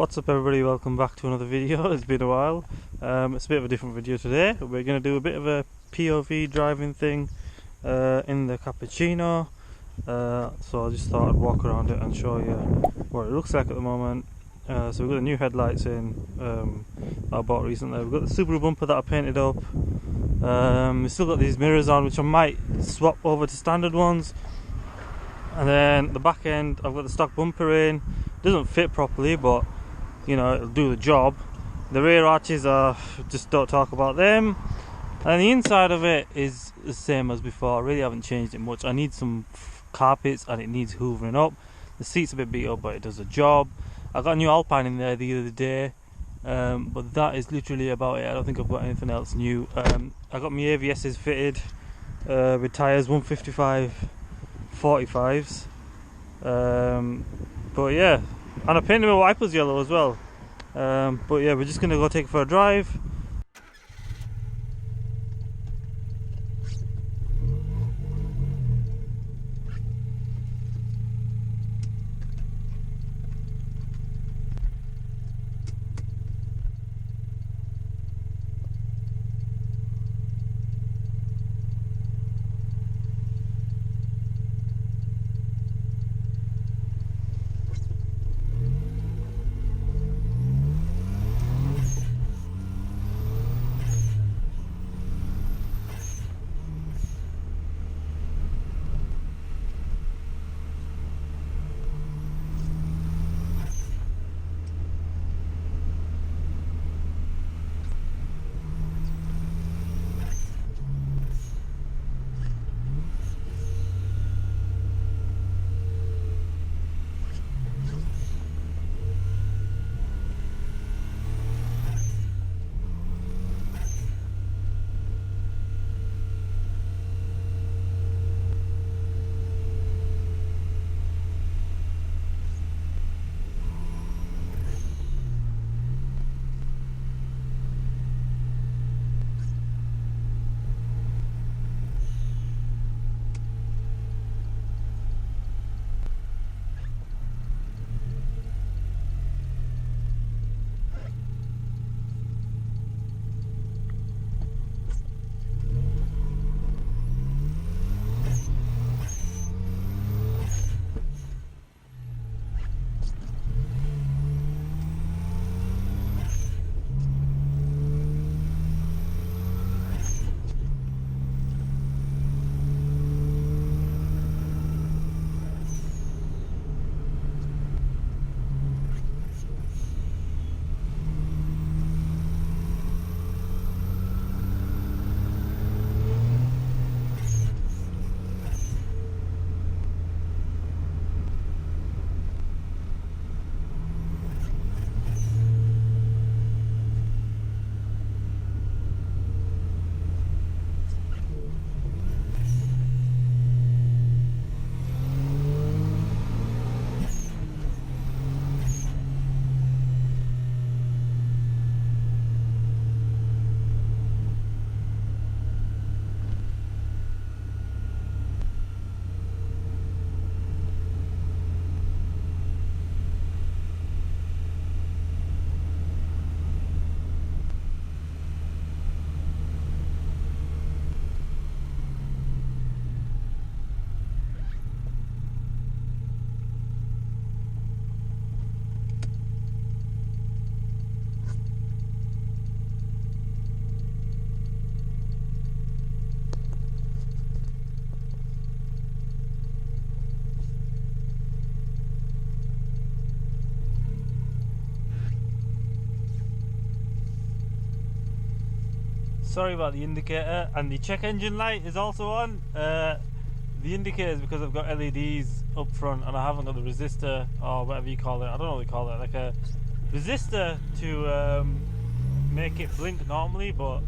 What's up everybody, welcome back to another video. It's been a while. It's a bit of a different video today. We're going to do a bit of a POV driving thing in the Cappuccino. So I just thought I'd walk around it and show you what it looks like at the moment. So we've got the new headlights in that I bought recently. We've got the Subaru bumper that I painted up. We've still got these mirrors on, which I might swap over to standard ones. And then the back end, I've got the stock bumper in. It doesn't fit properly, but you know, it'll do the job. The rear arches are, just don't talk about them. And the inside of it is the same as before. I really haven't changed it much. I need some carpets and it needs hoovering up. The seat's a bit beat up, but it does the job. I got a new Alpine in there the other day, but that is literally about it. I don't think I've got anything else new. I got my AVS's fitted with tyres 155 45s. But yeah, and I painted my wipers yellow as well. But yeah, we're just gonna go take it for a drive. Sorry about the indicator, and the check engine light is also on. The indicator is because I've got LEDs up front and I haven't got the resistor, or whatever you call it, I don't know what you call it, like a resistor to make it blink normally, but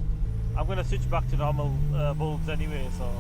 I'm going to switch back to normal bulbs anyway, so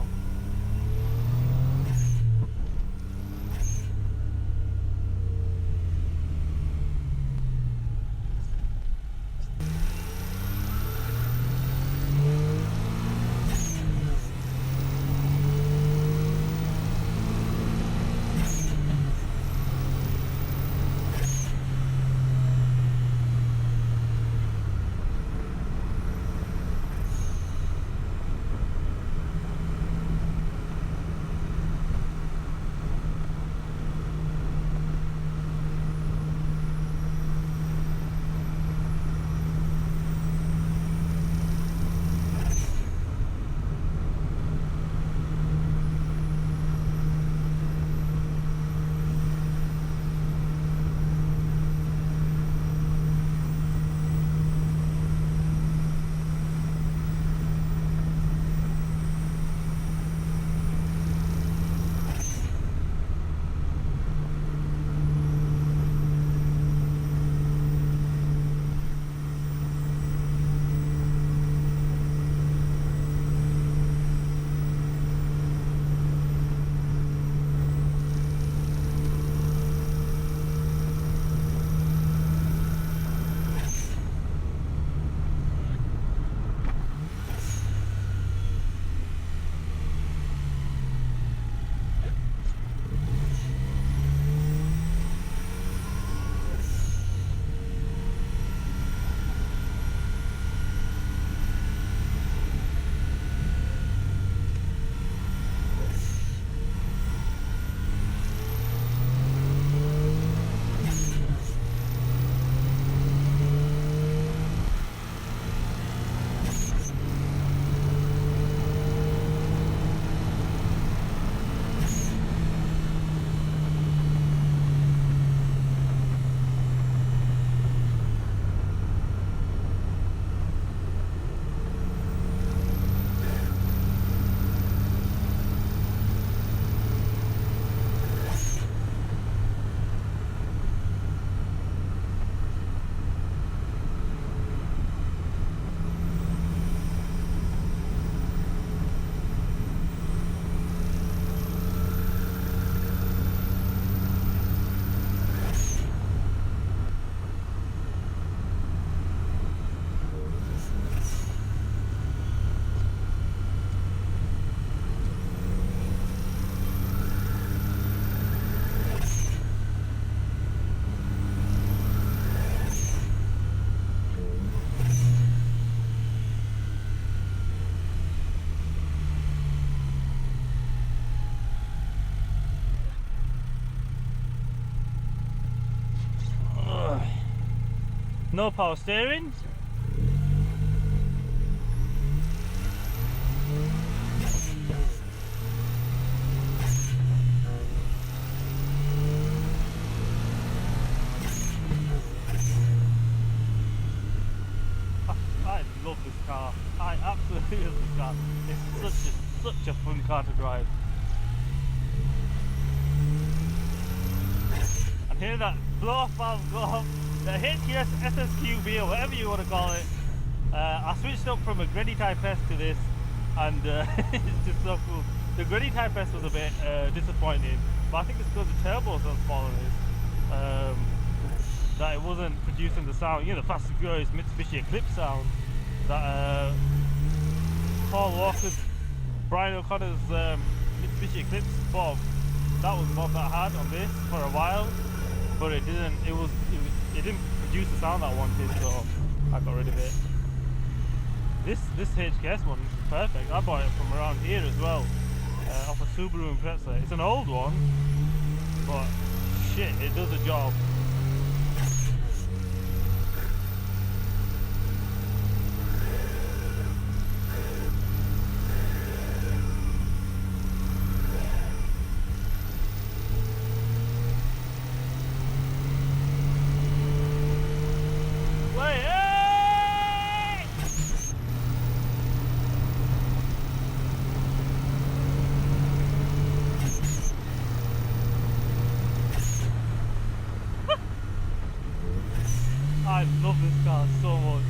No power steering. I love this car. I absolutely love this car. It's such a fun car to drive. And hear that blow off valve go off. The HTS SSQB or whatever you want to call it. I switched up from a Greddy Type S to this, and it's just so cool. The Greddy Type S was a bit disappointing, but I think it's because the turbo was so small on this, that it wasn't producing the sound, you know, the fast and furious Mitsubishi Eclipse sound that Paul Walker's, Brian O'Connor's Mitsubishi Eclipse Bob, that was Bob that I had on this for a while, but it didn't produce the sound that I wanted, so I got rid of it. This HKS one is perfect. I bought it from around here as well, off a Subaru Impreza. It's an old one, but shit, it does the job. I love this car so much.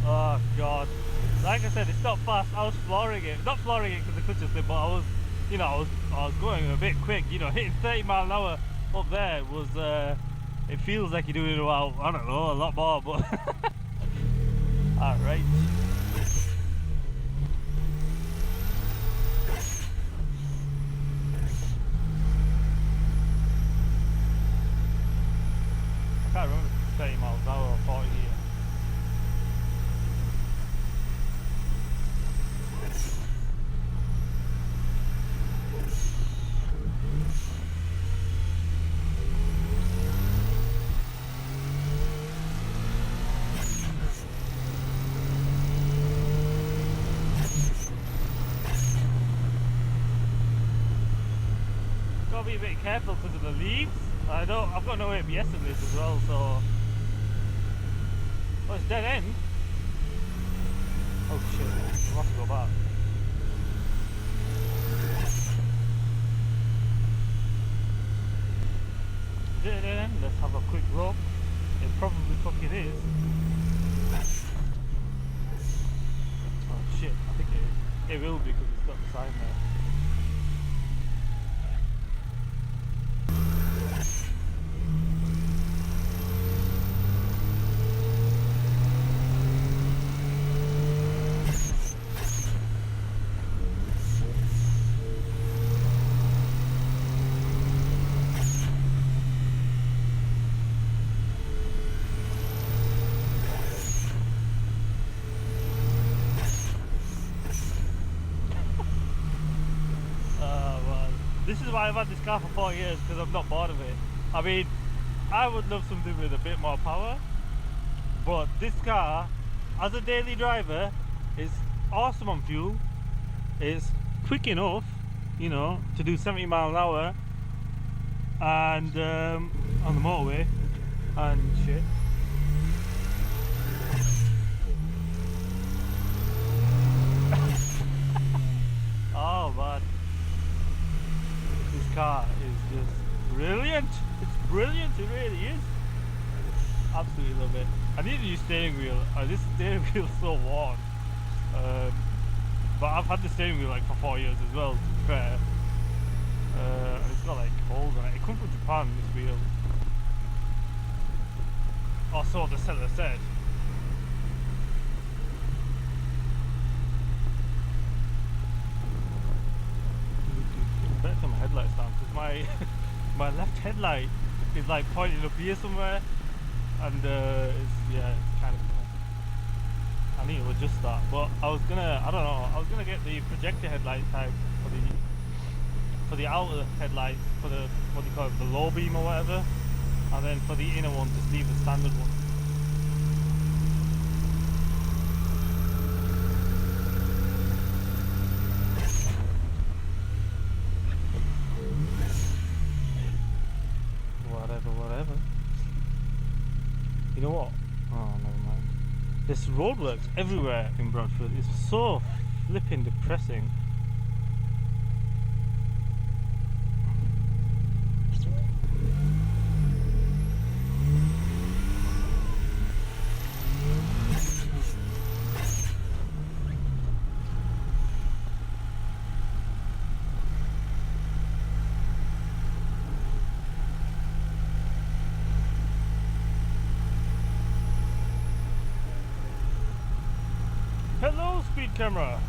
Oh god. Like I said, it's not fast. I was flooring it. Not flooring it because the clutch is slip, but I was, you know, I was going a bit quick. You know, hitting 30 mile an hour up there was, it feels like you're doing about, I don't know, a lot more, but alright. I can't remember if it's 30 miles an hour or 40 here. Gotta be a bit careful because of the leaves. I've got no ABS in this as well, so. Oh, it's dead end. Oh shit, I have to go back. Dead end, let's have a quick look. It probably fucking is. Oh shit, I think it will be because it's got the sign there. This is why I've had this car for 4 years, because I'm not bored of it. I mean, I would love something with a bit more power, but this car, as a daily driver, is awesome on fuel. It's quick enough, you know, to do 70 mile an hour and on the motorway and shit. Oh man. This car is just brilliant. It's brilliant, it really is. Absolutely love it. I need a new steering wheel. This steering wheel is so worn. But I've had the steering wheel like for 4 years as well, to be fair. And it's got like holes in it. It comes from Japan, this wheel. Or so the seller said. Better turn my headlights down because my left headlight is like pointing up here somewhere, and it's kind of. I need to adjust that, but I was gonna get the projector headlight type for the outer headlights, for the what do you call it, the low beam or whatever. and then for the inner one just leave the standard one. Whatever. You know what? Oh, never mind. This roadworks everywhere in Bradford. It's so flipping depressing. Hello, speed camera.